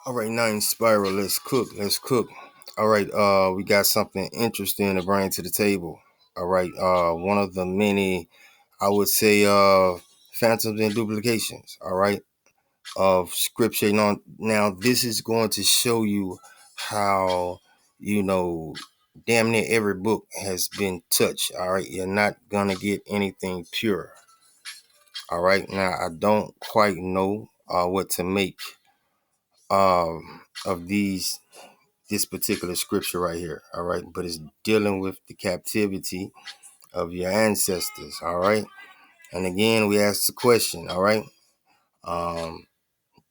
All right, now in spiral. Let's cook. Let's cook. All right. We got something interesting to bring to the table. All right. One of the many, I would say, phantoms and duplications. All right, of scripture. Now this is going to show you how damn near every book has been touched. All right. You're not gonna get anything pure. All right. Now I don't quite know what to make of this particular scripture right here. All right, but it's dealing with the captivity of your ancestors. All right, and again we ask the question. All right, um,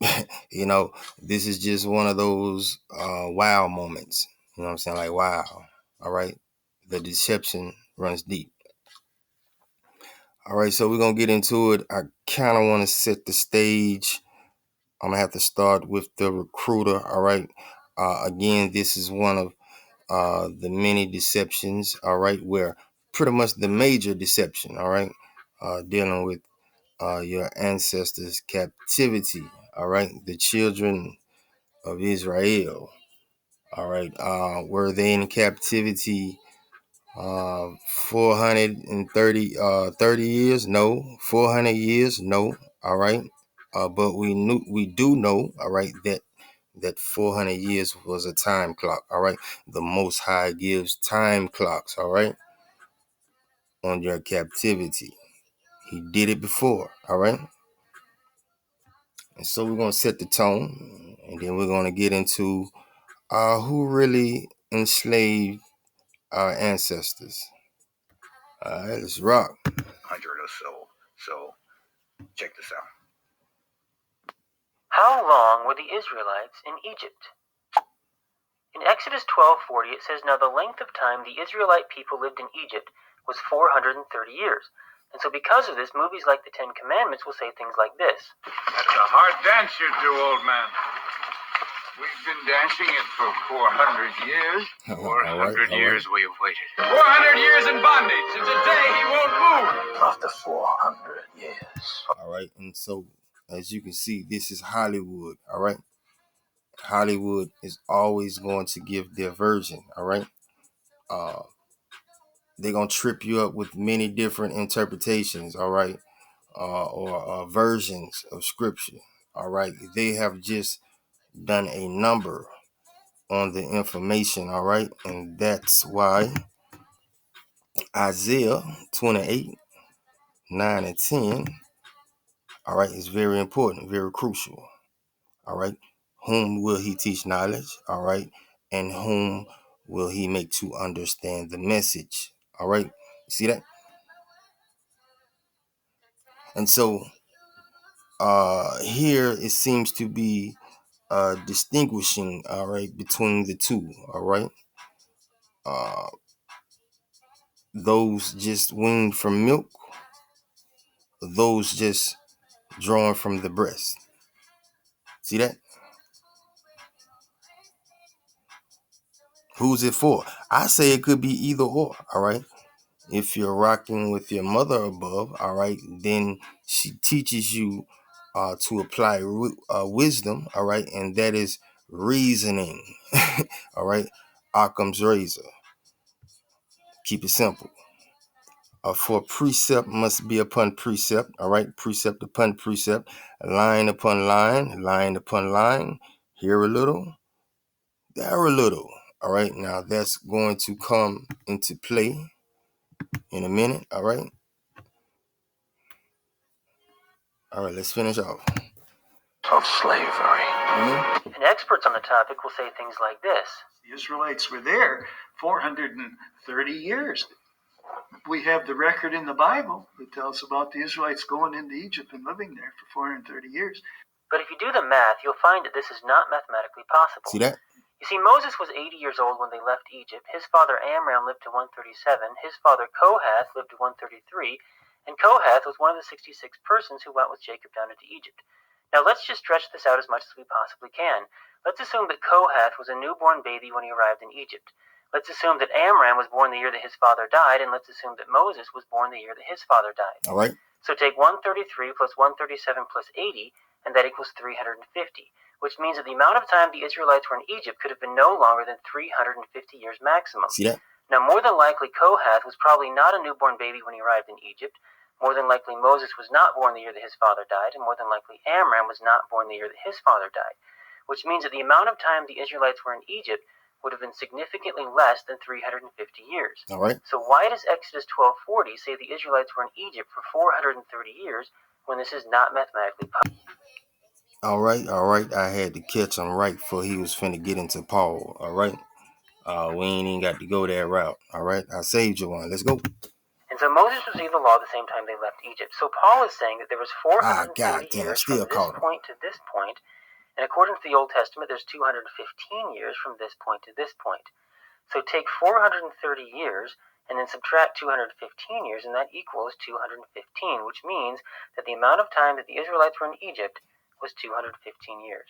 this is just one of those wow moments. You know what I'm saying? Like wow. All right, the deception runs deep. All right, so we're gonna get into it. I kind of want to set the stage. I'm gonna have to start with the recruiter. All right. Again, this is one of the many deceptions. All right, where pretty much the major deception. All right, dealing with your ancestors' captivity. All right, the children of Israel. All right, were they in captivity 430 30 years? No. 400 years? No. All right. But we do know, all right, that 400 years was a time clock. All right. The Most High gives time clocks, all right, on your captivity. He did it before, all right. And so we're going to set the tone, and then we're going to get into who really enslaved our ancestors. All right, let's rock. 100 or so. So check this out. How long were the Israelites in Egypt? In Exodus 12:40 it says, "Now the length of time the Israelite people lived in Egypt was 430 years." And so because of this, movies like the Ten Commandments will say things like this. That's a hard dance you do, old man. We've been dancing it for 400 years. 400 years we've waited. 400 years in bondage. And today he won't move. After 400 years. All right. And so, as you can see, this is Hollywood. All right. Hollywood is always going to give their version. All right. They're going to trip you up with many different interpretations. All right. Or versions of scripture. All right. They have just done a number on the information. All right. And that's why Isaiah 28, 9 and 10, all right, is very important, very crucial. All right. Whom will he teach knowledge? All right. And whom will he make to understand the message? All right. See that? And so here it seems to be distinguishing, all right, between the two. All right. Uh, those just weaned from milk, those just drawn from the breast. See that? Who's it for? I say it could be either or. All right. If you're rocking with your mother above, all right, then she teaches you to apply wisdom, all right, and that is reasoning, all right. Occam's razor. Keep it simple. For precept must be upon precept, all right, precept upon precept, line upon line, line upon line. Here a little, there a little, all right. Now that's going to come into play in a minute, all right. All right, let's finish off. Of slavery. And experts on the topic will say things like this. The Israelites were there 430 years. We have the record in the Bible that tells about the Israelites going into Egypt and living there for 430 years. But if you do the math, you'll find that this is not mathematically possible. See that? You see, Moses was 80 years old when they left Egypt. His father Amram lived to 137. His father Kohath lived to 133. And Kohath was one of the 66 persons who went with Jacob down into Egypt. Now let's just stretch this out as much as we possibly can. Let's assume that Kohath was a newborn baby when he arrived in Egypt. Let's assume that Amram was born the year that his father died, and let's assume that Moses was born the year that his father died. All right. So take 133 plus 137 plus 80, and that equals 350. which means that the amount of time the Israelites were in Egypt could have been no longer than 350 years maximum. See that? Now, more than likely, Kohath was probably not a newborn baby when he arrived in Egypt. More than likely, Moses was not born the year that his father died, and more than likely, Amram was not born the year that his father died, which means that the amount of time the Israelites were in Egypt would have been significantly less than 350 years. All right. So why does Exodus 12:40 say the Israelites were in Egypt for 430 years when this is not mathematically possible? All right. I had to catch him right before he was finna get into Paul. All right. We ain't even got to go that route. All right. I saved you one. Let's go. And so Moses received the law at the same time they left Egypt. So Paul is saying that there was 430 years from this point to this point, and according to the Old Testament, there's 215 years from this point to this point. So take 430 years and then subtract 215 years, and that equals 215, which means that the amount of time that the Israelites were in Egypt was 215 years.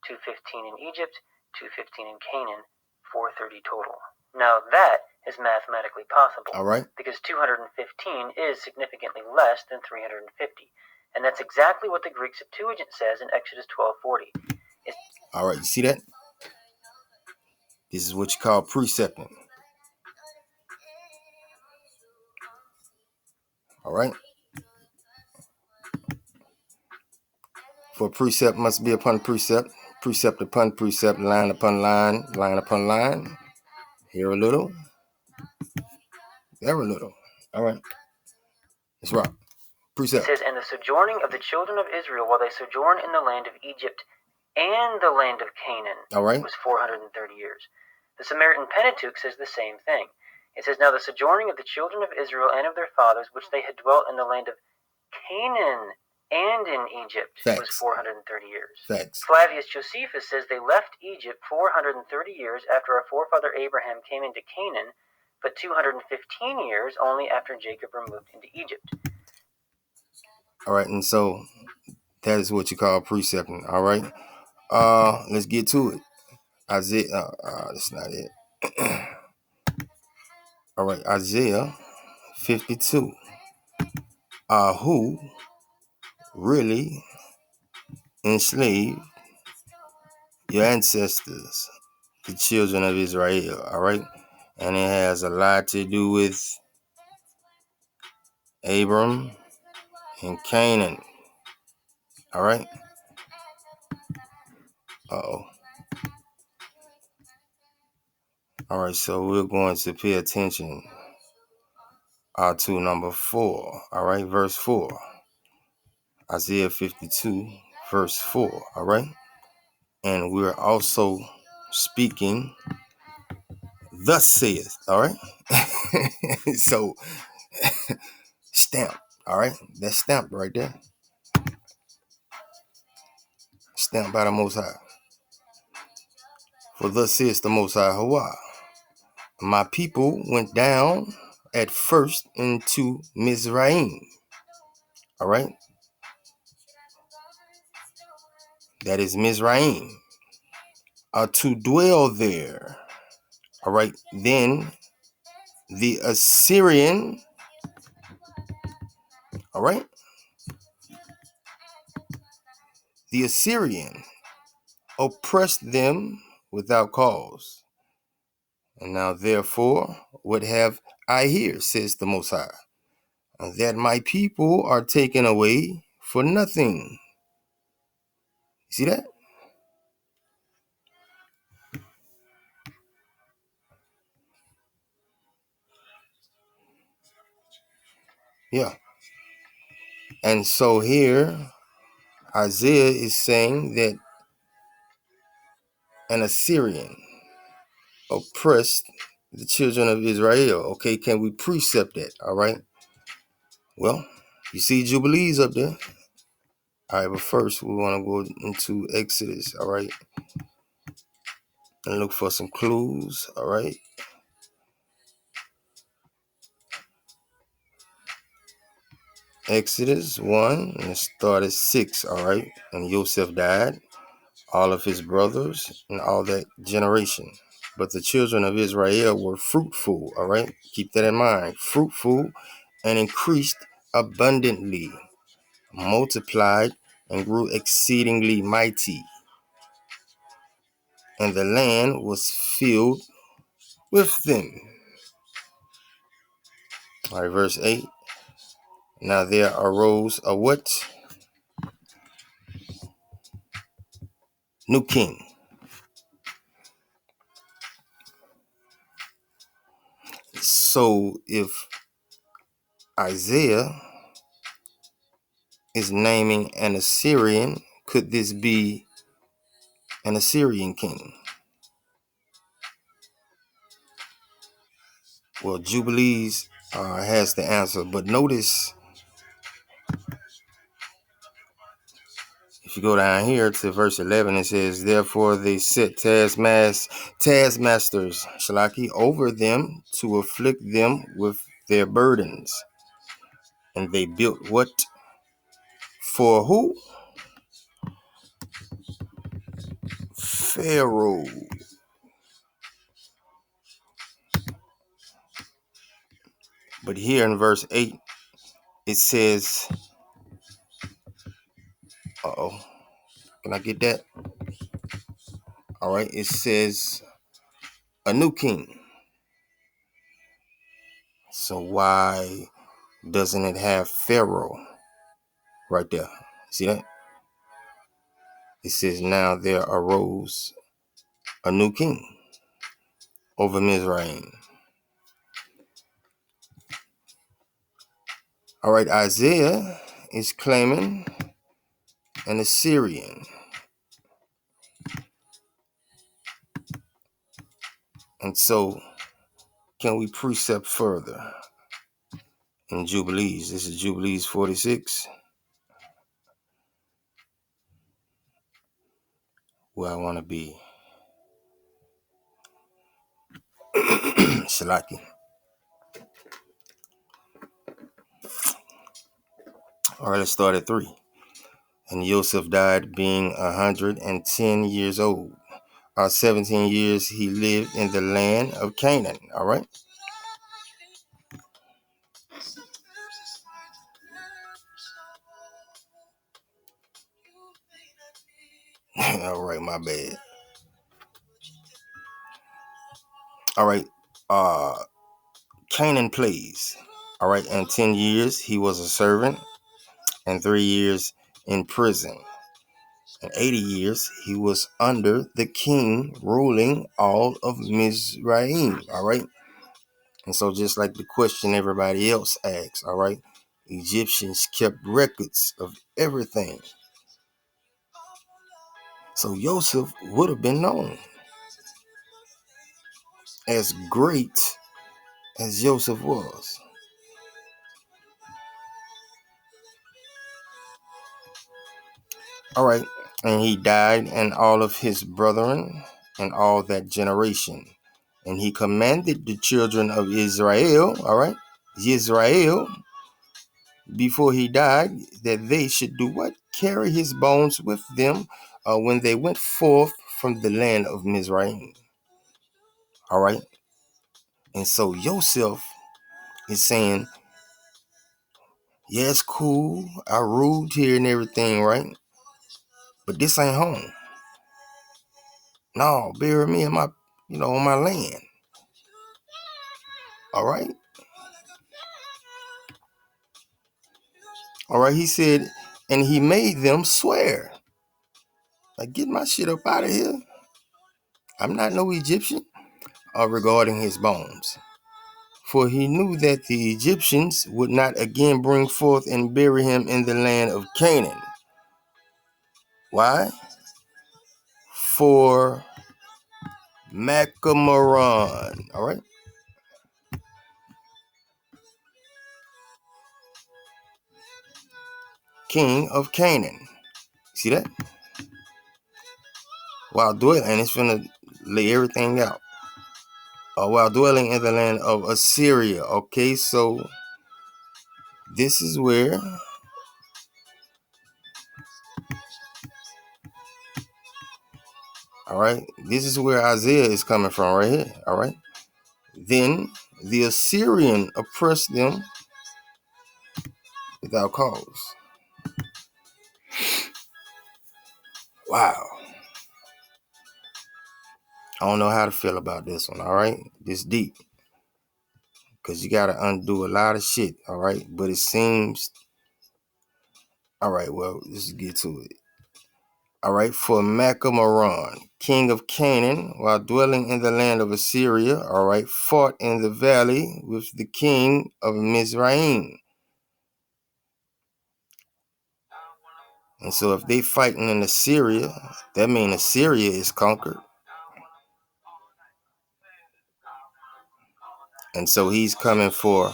215 in Egypt, 215 in Canaan, 430 total. Now that is mathematically possible. All right. Because 215 is significantly less than 350. And that's exactly what the Greek Septuagint says in Exodus 12:40. All right, you see that? This is what you call precepting. All right. For precept must be upon precept, precept upon precept, line upon line, line upon line. Here a little, there a little. All right. Let's rock. Precept. It says, and the sojourning of the children of Israel while they sojourn in the land of Egypt and the land of Canaan was 430 years. The Samaritan Pentateuch says the same thing. It says, now the sojourning of the children of Israel and of their fathers, which they had dwelt in the land of Canaan and in Egypt, was 430 years. Flavius Josephus says they left Egypt 430 years after our forefather Abraham came into Canaan, but 215 years only after Jacob removed into Egypt. All right, and so that is what you call precepting. All right. Let's get to it. Isaiah. That's not it. All right, Isaiah 52. Who really enslaved your ancestors, the children of Israel? All right, and it has a lot to do with Abram and Canaan. All right. All right, so we're going to pay attention to number 4. All right, verse 4. Isaiah 52, verse 4. All right. And we're also speaking, thus saith. All right. So stamp. All right. That's stamped right there. Stamped by the Most High. For thus says the Most High Yahweh. My people went down at first into Mizraim. All right. That is Mizraim. To dwell there. All right. Then the Assyrian. All right. The Assyrian oppressed them without cause. And now, therefore, what have I here, says the Most High, that my people are taken away for nothing. See that? Yeah. And so here, Isaiah is saying that an Assyrian oppressed the children of Israel. Okay, can we precept that? All right. Well, you see Jubilees up there. All right, but first we want to go into Exodus. All right. And look for some clues. All right. Exodus 1, and it started 6, all right? And Joseph died, all of his brothers, and all that generation. But the children of Israel were fruitful, all right? Keep that in mind. Fruitful and increased abundantly, multiplied and grew exceedingly mighty. and the land was filled with them. All right, verse 8. Now there arose a what? New king. So if Isaiah is naming an Assyrian, could this be an Assyrian king? Well, Jubilees has the answer, but notice if you go down here to verse 11, it says, therefore they set taskmasters, Shalaki, over them to afflict them with their burdens. And they built what? For who? Pharaoh. But here in verse 8, it says, uh-oh, can I get that? All right, it says a new king. So why doesn't it have Pharaoh right there? See that? It says, now there arose a new king over Mizraim. All right, Isaiah is claiming an Assyrian. And so, can we precept further in Jubilees? This is Jubilees 46, where I want to be. Shalaki. All right, let's start at 3. And Joseph died being 110 years old. 17 years he lived in the land of Canaan. All right. All right, my bad. All right. Canaan plays. All right. And 10 years he was a servant, and 3 years in prison. And 80 years he was under the king ruling all of Mizraim. All right. And so just like the question everybody else asks, all right, Egyptians kept records of everything. So Joseph would have been known. As great as Joseph was. All right. And he died, and all of his brethren, and all that generation. And he commanded the children of Israel, all right, Israel, before he died, that they should do what? Carry his bones with them when they went forth from the land of Mizraim. All right. And so Joseph is saying, yeah, it's cool. I ruled here and everything, right? But this ain't home. No, bury me in my, on my land. All right. All right. He said, and he made them swear. Like, get my shit up out of here. I'm not no Egyptian. Regarding his bones. For he knew that the Egyptians would not again bring forth and bury him in the land of Canaan. Why? For Macamaron. All right. King of Canaan. See that? While dwelling, and it's gonna lay everything out. While dwelling in the land of Assyria. Okay, so this is where, all right, this is where Isaiah is coming from right here. All right. Then the Assyrian oppressed them without cause. Wow. I don't know how to feel about this one, all right? This deep. Because you got to undo a lot of shit, all right? But it seems... All right, well, let's get to it. All right, for Macamaron, king of Canaan, while dwelling in the land of Assyria, all right, fought in the valley with the king of Mizraim. And so if they fighting in Assyria, that means Assyria is conquered. And so he's coming for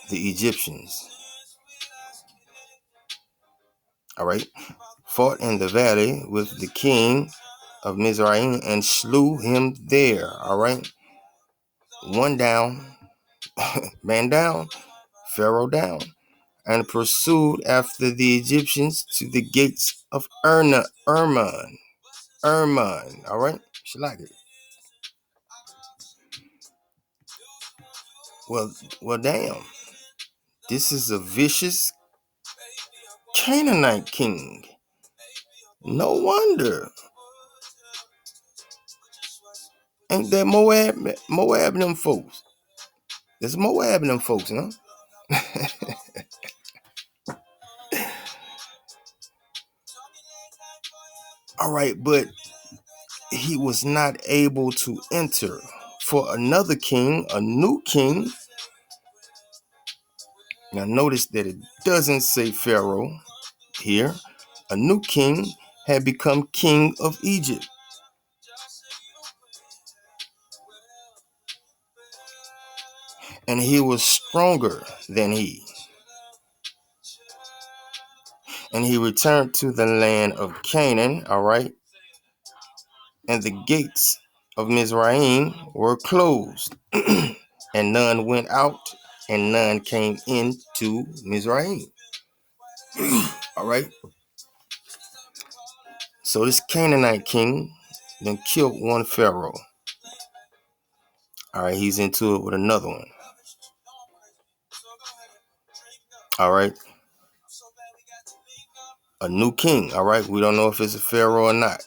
the Egyptians. All right, fought in the valley with the king of Mizraim and slew him there. All right, one down, man down, Pharaoh down, and pursued after the Egyptians to the gates of Erman. All right, she like it. Well, damn. This is a vicious Canaanite king. No wonder. Ain't that Moab them folks? There's Moab them folks, huh? All right, but he was not able to enter. For another king, a new king. Now notice that it doesn't say Pharaoh here. A new king had become king of Egypt. And he was stronger than he. And he returned to the land of Canaan, all right? And the gates of Mizraim were closed. And none went out, and none came into Mizraim. All right? So this Canaanite king then killed one Pharaoh. All right, he's into it with another one. All right. A new king, all right? We don't know if it's a Pharaoh or not.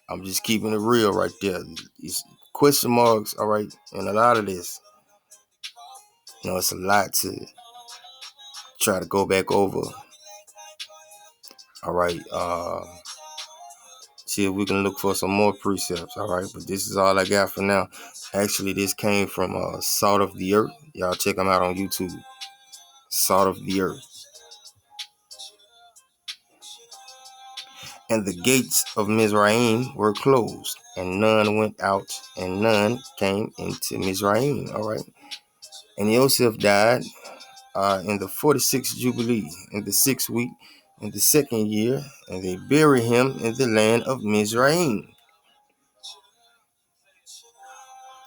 I'm just keeping it real right there. It's question marks, all right, and a lot of this. You know, it's a lot to try to go back over. All right, see if we can look for some more precepts, all right? But this is all I got for now. Actually, this came from Salt of the Earth. Y'all check them out on YouTube. Salt of the Earth. And the gates of Mizraim were closed, and none went out, and none came into Mizraim, all right? And Joseph died in the 46th Jubilee, in the 6th week, in the 2nd year, and they buried him in the land of Mizraim.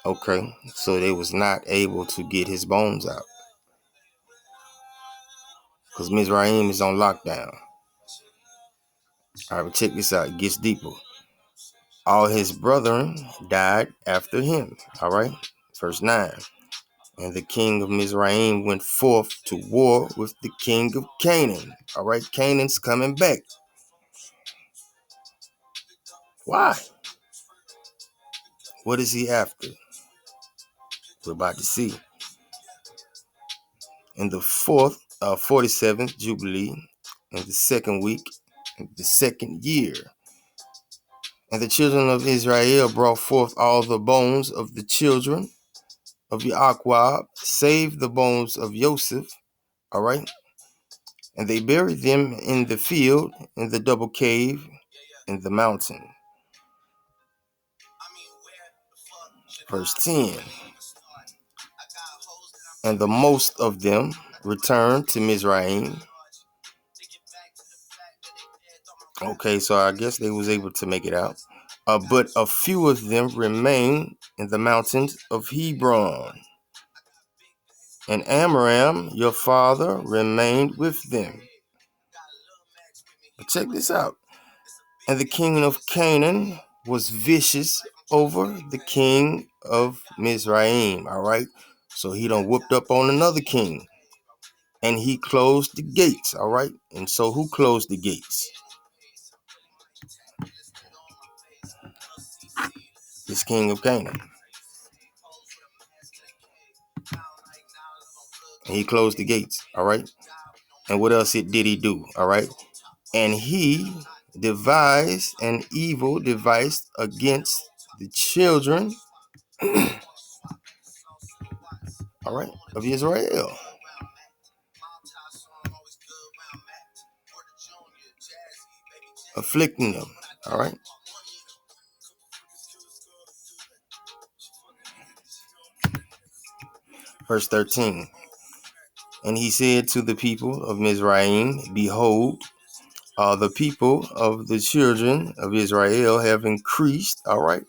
Okay, so they was not able to get his bones out, because Mizraim is on lockdown. All right, but check this out. It gets deeper. All his brethren died after him. All right, verse 9. And the king of Mizraim went forth to war with the king of Canaan. All right, Canaan's coming back. Why? What is he after? We're about to see. In the 47th Jubilee, in the 2nd week, in the 2nd year. And the children of Israel brought forth all the bones of the children of Yaquab, save the bones of Joseph. All right. And they buried them in the field, in the double cave, in the mountain. Verse 10. And the most of them returned to Mizraim. Okay, so I guess they was able to make it out. But a few of them remained in the mountains of Hebron. And Amram, your father, remained with them. But check this out. And the king of Canaan was vicious over the king of Mizraim. All right. So he done whooped up on another king. And he closed the gates. All right. And so who closed the gates? this king of Canaan. And he closed the gates, all right? And what else did he do, all right? And he devised an evil device against the children, all right, of Israel, afflicting them, all right? Verse 13. And he said to the people of Mizraim, behold, the people of the children of Israel have increased, all right,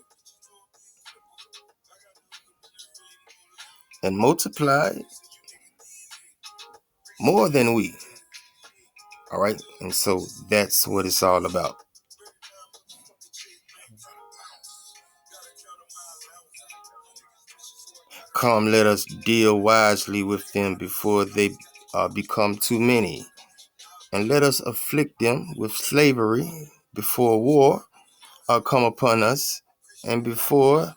and multiplied more than we, all right? And so that's what it's all about. Come, let us deal wisely with them before they become too many, and let us afflict them with slavery before war come upon us, and before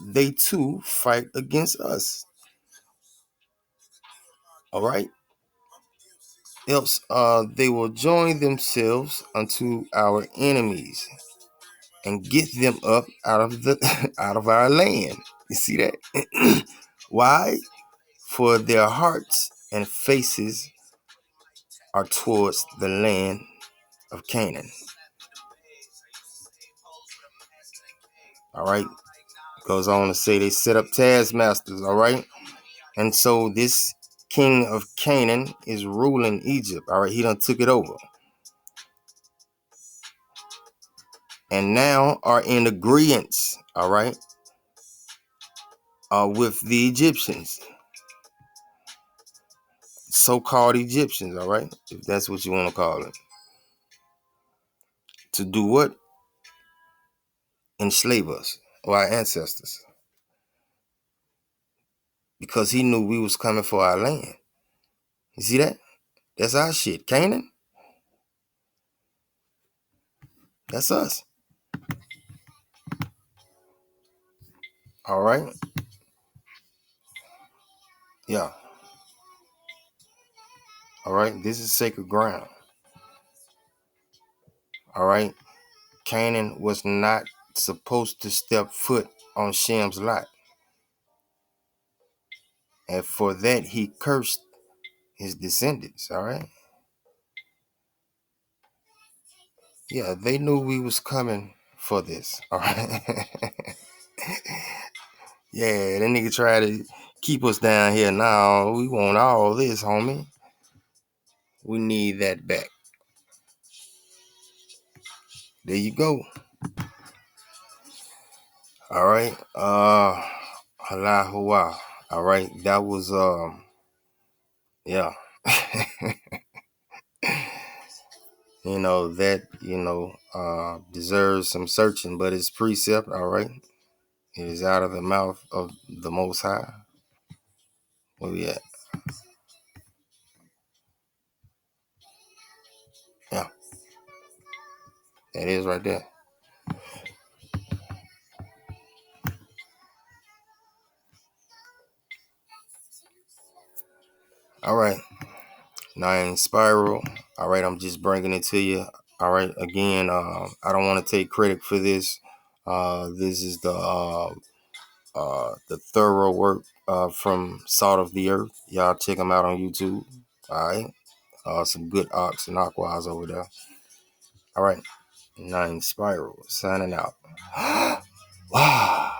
they too fight against us. All right. Else they will join themselves unto our enemies and get them up out of the out of our land. You see that? Why? For their hearts and faces are towards the land of Canaan. All right. Goes on to say they set up taskmasters. All right. And so this king of Canaan is ruling Egypt. All right. He done took it over. And now are in agreement. All right. With the Egyptians. So-called Egyptians. All right. If that's what you want to call it. To do what? Enslave us, or our ancestors. Because he knew we was coming for our land. You see that? That's our shit. Canaan, that's us. All right? Yeah. All right? This is sacred ground. All right? Canaan was not supposed to step foot on Shem's lot. And for that, he cursed his descendants. All right? Yeah, they knew we was coming for this. All right? Yeah, that nigga tried to keep us down here. Now we want all this, homie. We need that back. There you go. All right. Allahu. All right. That was yeah. That deserves some searching, but it's precept, all right. It is out of the mouth of the Most High. Where we at? Yeah. That is right there. All right. Nine spiral. All right, I'm just bringing it to you. All right, again, I don't want to take credit for this. This is the thorough work from Salt of the Earth. Y'all check them out on YouTube. All right, some good ox and aquas over there. All right, Nine spiral signing out. Wow.